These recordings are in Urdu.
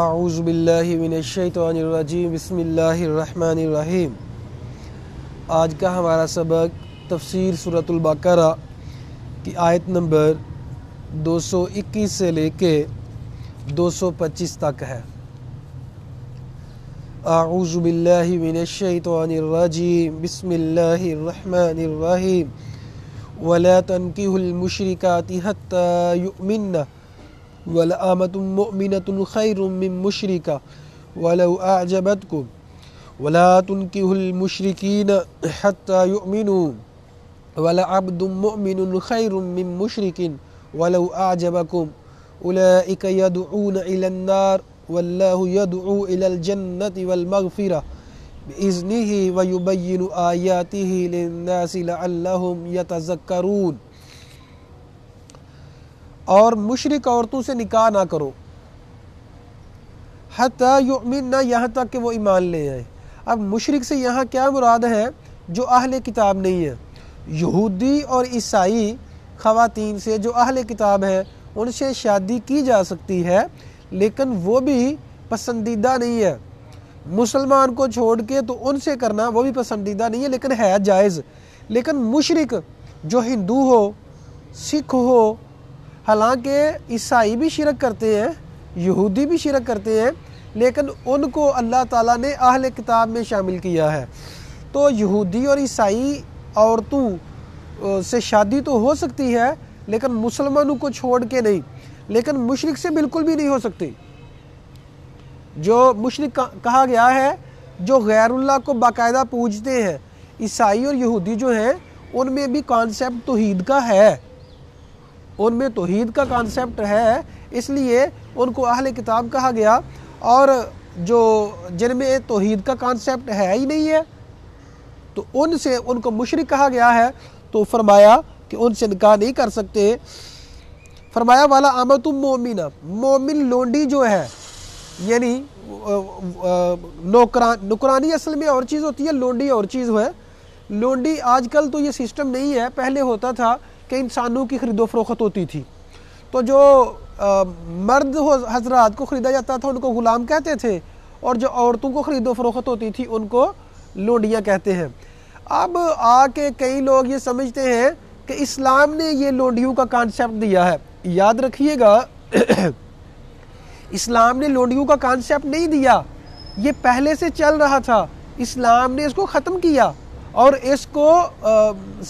اعوذ باللہ من الشیطان الرجیم بسم اللہ الرحمن الرحیم۔ آج کا ہمارا سبق تفسیر سورۃ البقرہ کی آیت نمبر 221 سے لے کے 225 تک ہے۔ اعوذ باللہ من الشیطان الرجیم بسم اللہ الرحمن الرحیم وَلَا تَنْكِحُوا الْمُشْرِكَاتِ حَتَّى يُؤْمِنَّ وَلَأَمَةٌ مُؤْمِنَةٌ خَيْرٌ مِّن مُشْرِكَةٍ وَلَوْ أَعْجَبَتْكُمْ وَلَا تُنْكِحُوا الْمُشْرِكِينَ حَتَّى يُؤْمِنُوا وَلَعَبْدٌ مُؤْمِنٌ خَيْرٌ مِّن مُشْرِكٍ وَلَوْ أَعْجَبَكُمْ أُولَٰئِكَ يَدْعُونَ إِلَى النَّارِ وَاللَّهُ يَدْعُو إِلَى الْجَنَّةِ وَالْمَغْفِرَةِ بِإِذْنِهِ وَيُبَيِّنُ آيَاتِهِ لِلنَّاسِ لَعَلَّهُمْ يَتَذَكَّرُونَ۔ اور مشرک عورتوں سے نکاح نہ کرو حتیٰ یؤمننا، یہاں تک کہ وہ ایمان لے آئیں۔ اب مشرک سے یہاں کیا مراد ہے؟ جو اہل کتاب نہیں ہے۔ یہودی اور عیسائی خواتین سے جو اہل کتاب ہیں ان سے شادی کی جا سکتی ہے، لیکن وہ بھی پسندیدہ نہیں ہے۔ مسلمان کو چھوڑ کے تو ان سے کرنا وہ بھی پسندیدہ نہیں ہے، لیکن ہے جائز۔ لیکن مشرک جو ہندو ہو، سکھ ہو، حالانکہ عیسائی بھی شرک کرتے ہیں، یہودی بھی شرک کرتے ہیں، لیکن ان کو اللہ تعالیٰ نے اہل کتاب میں شامل کیا ہے۔ تو یہودی اور عیسائی عورتوں سے شادی تو ہو سکتی ہے، لیکن مسلمانوں کو چھوڑ کے نہیں۔ لیکن مشرک سے بالکل بھی نہیں ہو سکتی۔ جو مشرک کہا گیا ہے جو غیر اللہ کو باقاعدہ پوجتے ہیں، عیسائی اور یہودی جو ہیں ان میں بھی کانسیپٹ توحید کا ہے، ان میں توحید کا کانسیپٹ ہے، اس لیے ان کو اہل کتاب کہا گیا۔ اور جو جن میں توحید کا کانسیپٹ ہے ہی نہیں ہے تو ان کو مشرک کہا گیا ہے۔ تو فرمایا کہ ان سے نکاح نہیں کر سکتے۔ فرمایا والا امۃ مؤمنہ، مومن لونڈی جو ہے، یعنی نوکرانی اصل میں اور چیز ہوتی ہے، لونڈی اور چیز ہے۔ لونڈی آج کل تو یہ سسٹم نہیں ہے، پہلے ہوتا تھا کہ انسانوں کی خرید و فروخت ہوتی تھی، تو جو مرد حضرات کو خریدا جاتا تھا ان کو غلام کہتے تھے، اور جو عورتوں کو خرید و فروخت ہوتی تھی ان کو لونڈیاں کہتے ہیں۔ اب آ کے کئی لوگ یہ سمجھتے ہیں کہ اسلام نے یہ لونڈیوں کا کانسیپٹ دیا ہے۔ یاد رکھیے گا اسلام نے لونڈیوں کا کانسیپٹ نہیں دیا، یہ پہلے سے چل رہا تھا، اسلام نے اس کو ختم کیا اور اس کو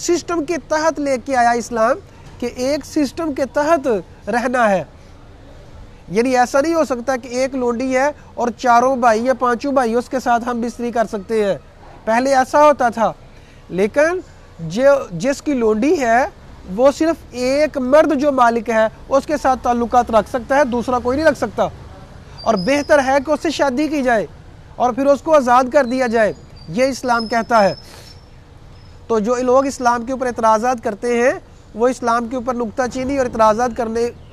سسٹم کے تحت لے کے آیا اسلام، کہ ایک سسٹم کے تحت رہنا ہے۔ یعنی ایسا نہیں ہو سکتا کہ ایک لونڈی ہے اور چاروں بھائی یا پانچوں بھائی اس کے ساتھ ہم بستری کر سکتے ہیں، پہلے ایسا ہوتا تھا۔ لیکن جس کی لونڈی ہے وہ صرف ایک مرد جو مالک ہے اس کے ساتھ تعلقات رکھ سکتا ہے، دوسرا کوئی نہیں رکھ سکتا، اور بہتر ہے کہ اس سے شادی کی جائے اور پھر اس کو آزاد کر دیا جائے، یہ اسلام کہتا ہے۔ تو جو لوگ اسلام کے اوپر اعتراضات کرتے ہیں وہ اسلام کے اوپر نکتہ چینی اور اعتراضات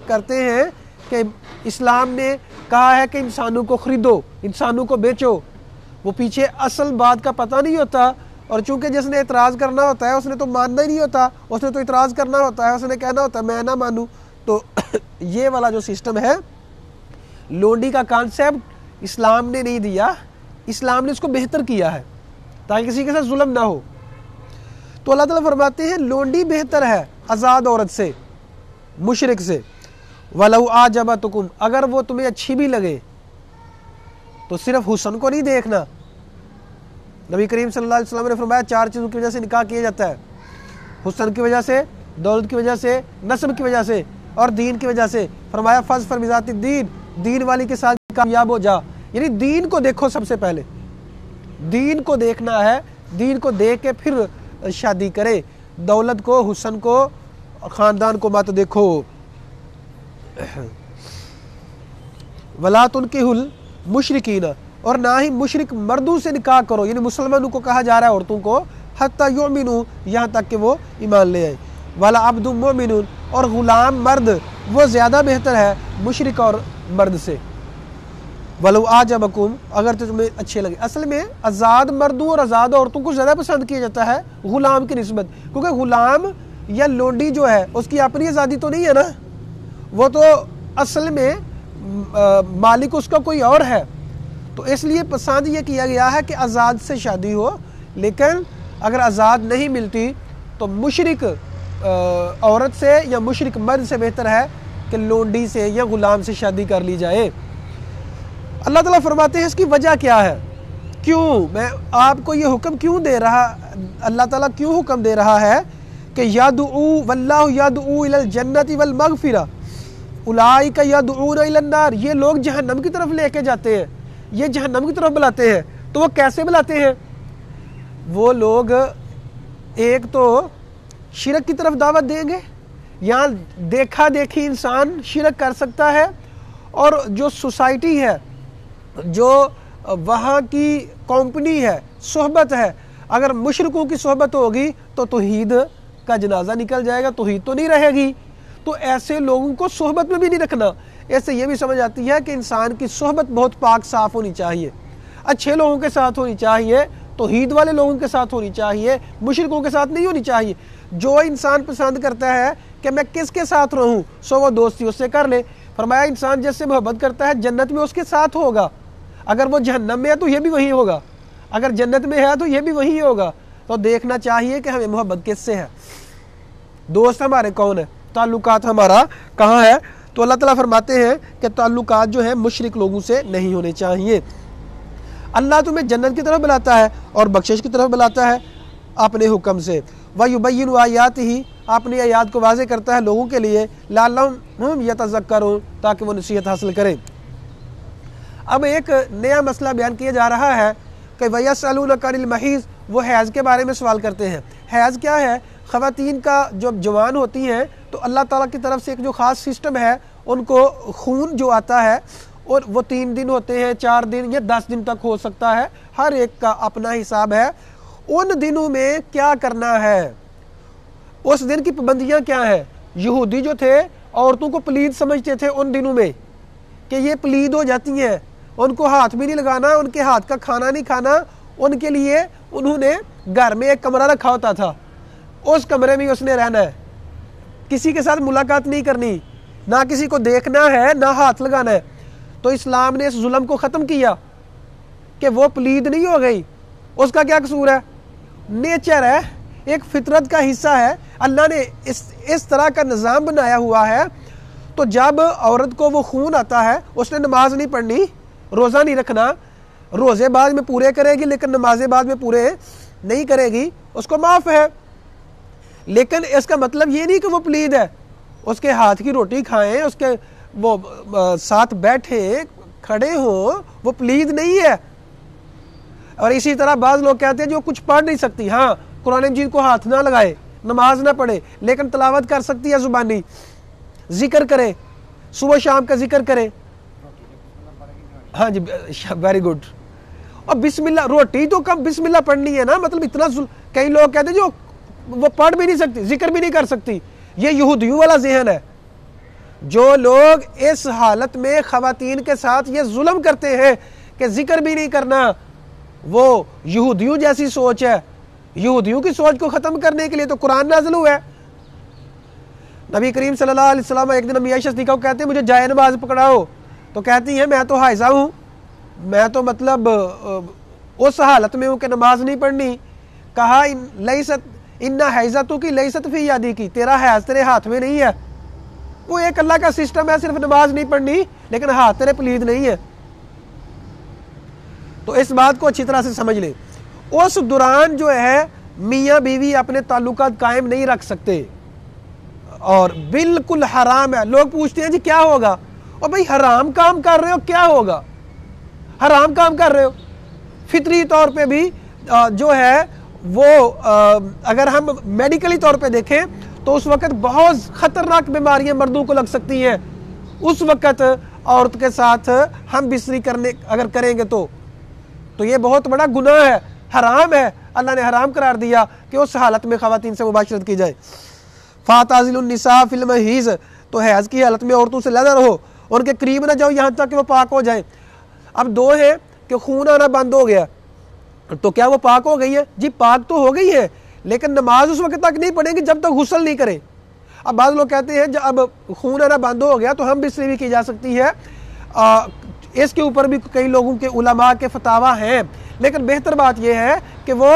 کرتے ہیں کہ اسلام نے کہا ہے کہ انسانوں کو خریدو، انسانوں کو بیچو، وہ پیچھے اصل بات کا پتہ نہیں ہوتا، اور چونکہ جس نے اعتراض کرنا ہوتا ہے اس نے تو ماننا ہی نہیں ہوتا، اس نے تو اعتراض کرنا ہوتا ہے، اس نے کہنا ہوتا ہے میں نہ مانوں۔ تو یہ والا جو سسٹم ہے، لونڈی کا کانسیپٹ اسلام نے نہیں دیا، اسلام نے اس کو بہتر کیا ہے تاکہ کسی کے ساتھ ظلم نہ ہو۔ تو اللہ تعالیٰ فرماتے ہیں لونڈی بہتر ہے آزاد عورت سے، مشرک سے۔ وَلَوْ أَعْجَبَتْكُمْ، اگر وہ تمہیں اچھی بھی لگے تو صرف حسن کو نہیں دیکھنا۔ نبی کریم صلی اللہ علیہ وسلم نے فرمایا 4 چیزوں کی وجہ سے نکاح کیا جاتا ہے، حسن کی وجہ سے، دولت کی وجہ سے، نسب کی وجہ سے، اور دین کی وجہ سے۔ فرمایا فَاظْفَرْ بِذَاتِ الدِّین، دین والی کے ساتھ کامیاب ہو جا، یعنی دین کو دیکھو سب سے پہلے، دین کو دیکھنا ہے، دین کو دیکھ کے پھر شادی کرے، دولت کو، حسن کو، خاندان کو مت دیکھو۔ وَلَا تُنْكِحُوا الْمُشْرِكِينَ، اور نہ ہی مشرک مردوں سے نکاح کرو، یعنی مسلمانوں کو کہا جا رہا ہے عورتوں کو، حتیٰ یؤمنوا، یہاں تک کہ وہ ایمان لے آئیں۔ وَلَعَبْدٌ مُؤْمِنٌ، اور غلام مرد وہ زیادہ بہتر ہے مشرک اور مرد سے۔ وَلَوْ أَعْجَبَكُمْ، اگر تو تمہیں اچھے لگے۔ اصل میں آزاد مردوں اور آزاد عورتوں کو زیادہ پسند کیا جاتا ہے غلام کی نسبت، کیونکہ غلام یا لونڈی جو ہے اس کی اپنی آزادی تو نہیں ہے نا، وہ تو اصل میں مالک اس کا کوئی اور ہے، تو اس لیے پسند یہ کیا گیا ہے کہ آزاد سے شادی ہو، لیکن اگر آزاد نہیں ملتی تو مشرک عورت سے یا مشرک مرد سے بہتر ہے کہ لونڈی سے یا غلام سے شادی کر لی جائے۔ اللہ تعالیٰ فرماتے ہیں اس کی وجہ کیا ہے، کیوں میں آپ کو یہ حکم کیوں دے رہا، اللہ تعالیٰ کیوں حکم دے رہا ہے کہ یدعو واللہ یدعو الی الجنت والمغفرہ اولئک یدعون الی النار، یہ لوگ جہنم کی طرف لے کے جاتے ہیں، یہ جہنم کی طرف بلاتے ہیں۔ تو وہ کیسے بلاتے ہیں؟ وہ لوگ ایک تو شرک کی طرف دعوت دیں گے، یہاں دیکھا دیکھی انسان شرک کر سکتا ہے، اور جو سوسائٹی ہے، جو وہاں کی کمپنی ہے، صحبت ہے، اگر مشرکوں کی صحبت ہوگی تو توحید کا جنازہ نکل جائے گا، توحید تو نہیں رہے گی۔ تو ایسے لوگوں کو صحبت میں بھی نہیں رکھنا۔ ایسے یہ بھی سمجھ آتی ہے کہ انسان کی صحبت بہت پاک صاف ہونی چاہیے، اچھے لوگوں کے ساتھ ہونی چاہیے، توحید والے لوگوں کے ساتھ ہونی چاہیے، مشرکوں کے ساتھ نہیں ہونی چاہیے۔ جو انسان پسند کرتا ہے کہ میں کس کے ساتھ رہوں، سو وہ دوستی اس سے کر لے۔ فرمایا انسان جس سے محبت کرتا ہے جنت میں اس کے ساتھ ہوگا، اگر وہ جہنم میں ہے تو یہ بھی وہی ہوگا، اگر جنت میں ہے تو یہ بھی وہی ہوگا۔ تو دیکھنا چاہیے کہ ہمیں محبت کس سے ہے، دوست ہمارے کون ہے، تعلقات ہمارا کہاں ہے۔ تو اللہ تعالیٰ فرماتے ہیں کہ تعلقات جو ہیں مشرک لوگوں سے نہیں ہونے چاہیے۔ اللہ تمہیں جنت کی طرف بلاتا ہے اور بخشش کی طرف بلاتا ہے اپنے حکم سے۔ وَيُبَيِّنُ آیاتہ، اپنی آیات کو واضح کرتا ہے لوگوں کے لیے، لَعَلَّهُمْ يَتَذَكَّرُونَ، تاکہ وہ نصیحت حاصل کریں۔ اب ایک نیا مسئلہ بیان کیا جا رہا ہے کہ وَيَسْأَلُونَكَ عَنِ الْمَحِيضِ، وہ حیض کے بارے میں سوال کرتے ہیں۔ حیض کیا ہے؟ خواتین کا جب جوان ہوتی ہیں تو اللہ تعالیٰ کی طرف سے ایک جو خاص سسٹم ہے، ان کو خون جو آتا ہے اور وہ 3 دن ہوتے ہیں، 4 دن یا 10 دن تک ہو سکتا ہے، ہر ایک کا اپنا حساب ہے۔ ان دنوں میں کیا کرنا ہے، اس دن کی پابندیاں کیا ہیں؟ یہودی جو تھے عورتوں کو پلید سمجھتے تھے ان دنوں میں کہ یہ پلید ہو جاتی ہیں، ان کو ہاتھ بھی نہیں لگانا، ان کے ہاتھ کا کھانا نہیں کھانا۔ ان کے لیے انہوں نے گھر میں ایک کمرہ رکھا ہوتا تھا، اس کمرے میں اس نے رہنا ہے، کسی کے ساتھ ملاقات نہیں کرنی، نہ کسی کو دیکھنا ہے، نہ ہاتھ لگانا ہے۔ تو اسلام نے اس ظلم کو ختم کیا کہ وہ پلید نہیں ہو گئی، اس کا کیا قصور ہے؟ نیچر ہے، ایک فطرت کا حصہ ہے، اللہ نے اس طرح کا نظام بنایا ہوا ہے۔ تو جب عورت کو وہ خون آتا ہے، اس نے نماز نہیں پڑھنی، روزہ نہیں رکھنا، روزے بعد میں پورے کرے گی لیکن نمازیں بعد میں پورے نہیں کرے گی، اس کو معاف ہے۔ لیکن اس کا مطلب یہ نہیں کہ وہ پلید ہے، اس کے ہاتھ کی روٹی کھائیں، اس کے وہ ساتھ بیٹھیں کھڑے ہوں، وہ پلید نہیں ہے۔ اور اسی طرح بعض لوگ کہتے ہیں جو کچھ پڑھ نہیں سکتی، ہاں قرآن مجید کو ہاتھ نہ لگائے، نماز نہ پڑھے، لیکن تلاوت کر سکتی ہے، زبانی ذکر کرے، صبح شام کا ذکر کرے۔ ہاں جی ویری گڈ۔ اور بسم اللہ، روٹی تو کم بسم اللہ پڑھنی ہے نا، مطلب اتنا کئی لوگ کہتے ہیں جو وہ پڑھ بھی نہیں سکتی، ذکر بھی نہیں کر سکتی، یہ یہودیوں والا ذہن ہے۔ جو لوگ اس حالت میں خواتین کے ساتھ یہ ظلم کرتے ہیں کہ ذکر بھی نہیں کرنا، وہ یہودیوں جیسی سوچ ہے۔ یہودیوں کی سوچ کو ختم کرنے کے لیے تو قرآن نازل ہوا ہے۔ نبی کریم صلی اللہ علیہ وسلم ایک دن امی عائشہ صدیقہ کو کہتے ہیں مجھے جائے نماز پکڑاؤ، تو کہتی ہیں میں تو حائضہ ہوں، میں تو مطلب اس حالت میں ہوں کہ نماز نہیں پڑھنی۔ کہا لیست ان حیضتو کی لیست فی یادی کی، تیرا حیض تیرے ہاتھ میں نہیں ہے، وہ ایک اللہ کا سسٹم ہے، صرف نماز نہیں پڑھنی لیکن ہاتھ تیرے پلید نہیں ہے۔ تو اس بات کو اچھی طرح سے سمجھ لیں۔ اس دوران جو ہے میاں بیوی اپنے تعلقات قائم نہیں رکھ سکتے، اور بالکل حرام ہے۔ لوگ پوچھتے ہیں جی کیا ہوگا، اور بھائی حرام کام کر رہے ہو، کیا ہوگا؟ حرام کام کر رہے ہو، فطری طور پہ بھی جو ہے وہ اگر ہم میڈیکلی طور پہ دیکھیں تو اس وقت بہت خطرناک بیماریاں مردوں کو لگ سکتی ہیں، اس وقت عورت کے ساتھ ہم بستری اگر کریں گے تو یہ بہت بڑا گناہ ہے، حرام ہے، اللہ نے حرام قرار دیا کہ اس حالت میں خواتین سے مباشرت کی جائے۔ فَاتَعْزِلُ النِّسَاءَ فِي الْمَحِيضِ، تو حیض کی حالت میں عورتوں سے علیحدہ رہو، ان کے قریب نہ جاؤ یہاں تک کہ وہ پاک ہو جائیں۔ اب دو ہے کہ خون آنا بند ہو گیا تو کیا وہ پاک ہو گئی ہے؟ جی پاک تو ہو گئی ہے، لیکن نماز اس وقت تک نہیں پڑھیں گے جب تک غسل نہیں کرے۔ اب بعض لوگ کہتے ہیں جب اب خون آنا بند ہو گیا تو ہم بستری بھی کی جا سکتی ہے، اس کے اوپر بھی کئی لوگوں کے علماء کے فتاوا ہیں، لیکن بہتر بات یہ ہے کہ وہ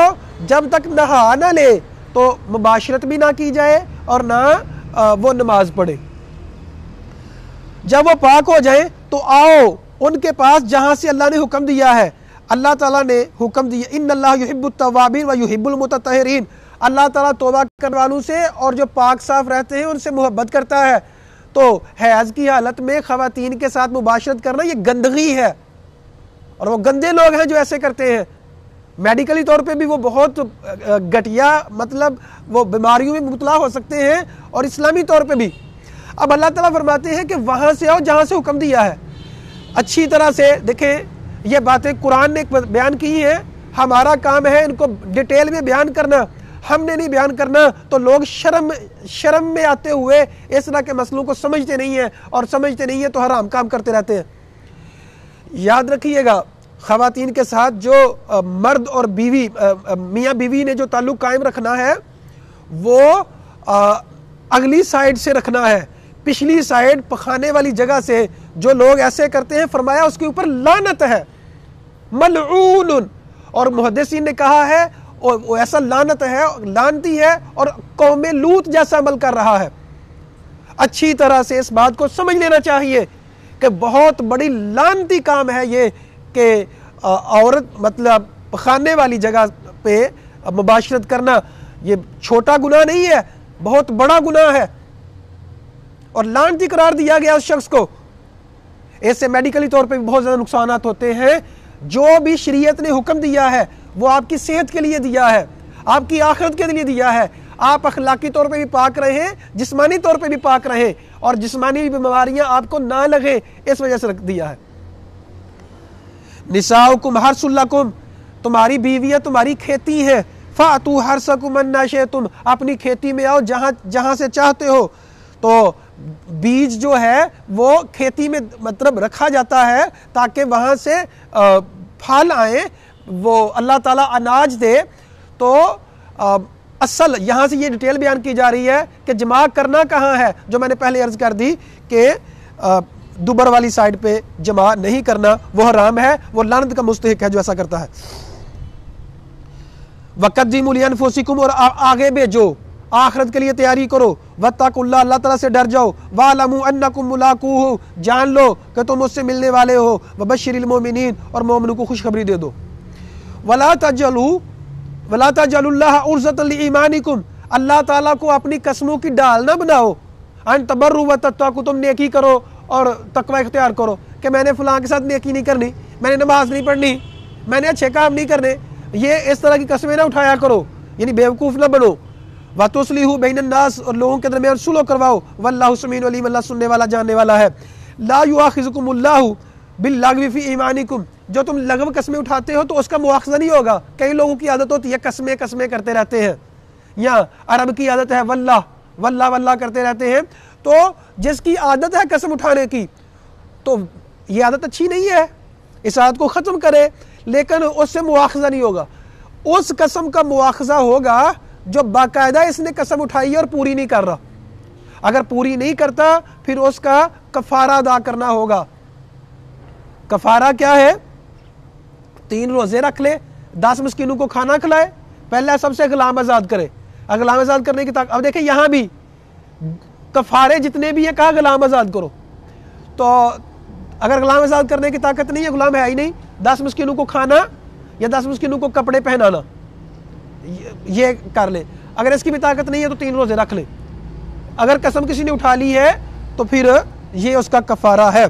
جب تک نہا نہ لے تو مباشرت بھی نہ کی جائے اور نہ وہ نماز پڑھے۔ جب وہ پاک ہو جائیں تو آؤ ان کے پاس جہاں سے اللہ نے حکم دیا ہے۔ اللہ تعالیٰ نے حکم دیا ان اللہ یحب التوابین و یحب المتطہرین، اللہ تعالیٰ توبہ کرنے والوں سے اور جو پاک صاف رہتے ہیں ان سے محبت کرتا ہے۔ تو حیض کی حالت میں خواتین کے ساتھ مباشرت کرنا یہ گندگی ہے، اور وہ گندے لوگ ہیں جو ایسے کرتے ہیں۔ میڈیکلی طور پہ بھی وہ بہت گھٹیا، مطلب وہ بیماریوں میں مبتلا ہو سکتے ہیں، اور اسلامی طور پہ بھی۔ اب اللہ تعالیٰ فرماتے ہیں کہ وہاں سے آؤ جہاں سے حکم دیا ہے۔ اچھی طرح سے دیکھیں، یہ باتیں قرآن نے بیان کی ہیں، ہمارا کام ہے ان کو ڈیٹیل میں بیان کرنا۔ ہم نے نہیں بیان کرنا تو لوگ شرم میں آتے ہوئے اس طرح کے مسئلوں کو سمجھتے نہیں ہیں، اور سمجھتے نہیں ہیں تو حرام کام کرتے رہتے ہیں۔ یاد رکھیے گا، خواتین کے ساتھ جو مرد اور بیوی، میاں بیوی نے جو تعلق قائم رکھنا ہے وہ اگلی سائیڈ سے رکھنا ہے، پچھلی سائیڈ پخانے والی جگہ سے۔ جو لوگ ایسے کرتے ہیں فرمایا اس کے اوپر لعنت ہے، ملعون۔ اور محدثین نے کہا ہے وہ ایسا لعنت ہے، لعنتی ہے، اور قوم لوط جیسا عمل کر رہا ہے۔ اچھی طرح سے اس بات کو سمجھ لینا چاہیے کہ بہت بڑی لعنتی کام ہے یہ کہ عورت مطلب پخانے والی جگہ پہ مباشرت کرنا۔ یہ چھوٹا گناہ نہیں ہے، بہت بڑا گناہ ہے، اور لعنتی قرار دیا گیا اس شخص کو۔ اس سے میڈیکلی طور پہ بھی بہت زیادہ نقصانات ہوتے ہیں۔ جو بھی شریعت نے حکم دیا ہے وہ آپ کی صحت کے لیے دیا ہے، آپ کی آخرت کے لیے دیا ہے۔ آپ اخلاقی طور پہ بھی پاک رہیں، جسمانی طور پہ بھی پاک رہیں، اور جسمانی بیماریاں آپ کو نہ لگے، اس وجہ سے رکھ دیا ہے۔ نساؤکم حرث لکم، تمہاری بیویاں تمہاری کھیتی ہیں، فاتوا حرثکم انا شئتم، اپنی کھیتی میں آؤ جہاں سے چاہتے ہو۔ تو بیج جو ہے وہ کھیتی میں مطلب رکھا جاتا ہے تاکہ وہاں سے پھل آئیں، وہ اللہ تعالیٰ اناج دے۔ تو اصل یہاں سے یہ ڈیٹیل بیان کی جا رہی ہے کہ جماع کرنا کہاں ہے، جو میں نے پہلے عرض کر دی کہ دوبر والی سائڈ پہ جماع نہیں کرنا، وہ حرام ہے، وہ لعنت کا مستحق ہے جو ایسا کرتا ہے۔ وَقَدِّمُوا لِأَنفُسِكُمْ، اور آگے بھیجو، آخرت کے لیے تیاری کرو۔ وَاتَّقُوا اللَّهَ، اللہ تعالیٰ سے ڈر جاؤ۔ وَاعْلَمُوا أَنَّكُمْ مُلَاقُوهُ، جان لو کہ تم اس سے ملنے والے ہو۔ وَبَشِّرِ الْمُؤْمِنِينَ، اور مومنوں کو خوشخبری دے دو۔ وَلَا تَجْعَلُوا اللَّهَ عُرْضَةً لِإِيمَانِكُمْ، اللہ تعالیٰ کو اپنی قسموں کی ڈال نہ بناؤ۔ أَن تَبَرُّوا وَتَتَّقُوا، تم نیکی کرو اور تقوی اختیار کرو، کہ میں نے فلاں کے ساتھ نیکی نہیں کرنی، میں نے نماز نہیں پڑھنی، میں نے اچھے کام نہیں کرنے، یہ اس طرح کی قسمیں نہ اٹھایا کرو، یعنی بیوقوف نہ بنو۔ وَتُصْلِحُوا بَيْنَ النَّاسِ، اور لوگوں کے درمیان صلح کرواؤ۔ وَاللَّهُ سَمِيعٌ عَلِيمٌ، اللہ سننے والا جاننے والا ہے۔ لَا يُؤَاخِذُكُمُ اللَّهُ بِاللَّغْوِ فِي أَيْمَانِكُمْ، جو تم لغو قسمیں اٹھاتے ہو تو اس کا مواخذہ نہیں ہوگا۔ کئی لوگوں کی عادت ہوتی ہے قسمیں کرتے رہتے ہیں، یا عرب کی عادت ہے واللہ واللہ واللہ کرتے رہتے ہیں۔ تو جس کی عادت ہے قسم اٹھانے کی تو یہ عادت اچھی نہیں ہے، اس عادت کو ختم کرے، لیکن اس سے مواخذہ نہیں ہوگا۔ اس قسم کا مواخذہ ہوگا جو باقاعدہ اس نے قسم اٹھائی ہے اور پوری نہیں کر رہا۔ اگر پوری نہیں کرتا پھر اس کا کفارہ ادا کرنا ہوگا۔ کفارہ کیا ہے؟ 3 روزے رکھ لے، 10 مسکینوں کو کھانا کھلائے، پہلے سب سے غلام آزاد کرے۔ غلام آزاد کرنے کی طاقت، اب دیکھیں یہاں بھی کفارے جتنے بھی ہیں کہا غلام آزاد کرو۔ تو اگر غلام آزاد کرنے کی طاقت نہیں ہے، غلام ہے ہی نہیں، 10 مسکینوں کو کھانا یا 10 مسکینوں کو کپڑے پہنانا یہ کر لے۔ اگر اس کی بھی طاقت نہیں ہے تو 3 روزے رکھ لے۔ اگر قسم کسی نے اٹھا لی ہے تو پھر یہ اس کا کفارہ ہے۔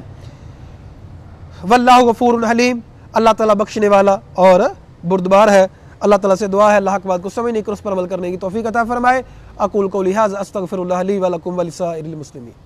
واللہ غفور حلیم، اللہ تعالیٰ بخشنے والا اور بردبار ہے۔ اللہ تعالیٰ سے دعا ہے اللہ کی بات کو سمجھنے کی، اس پر عمل کرنے کی توفیق عطا فرمائے۔ اقول قولی ھذا استغفر اللہ لی ولکم ولسائر المسلمین۔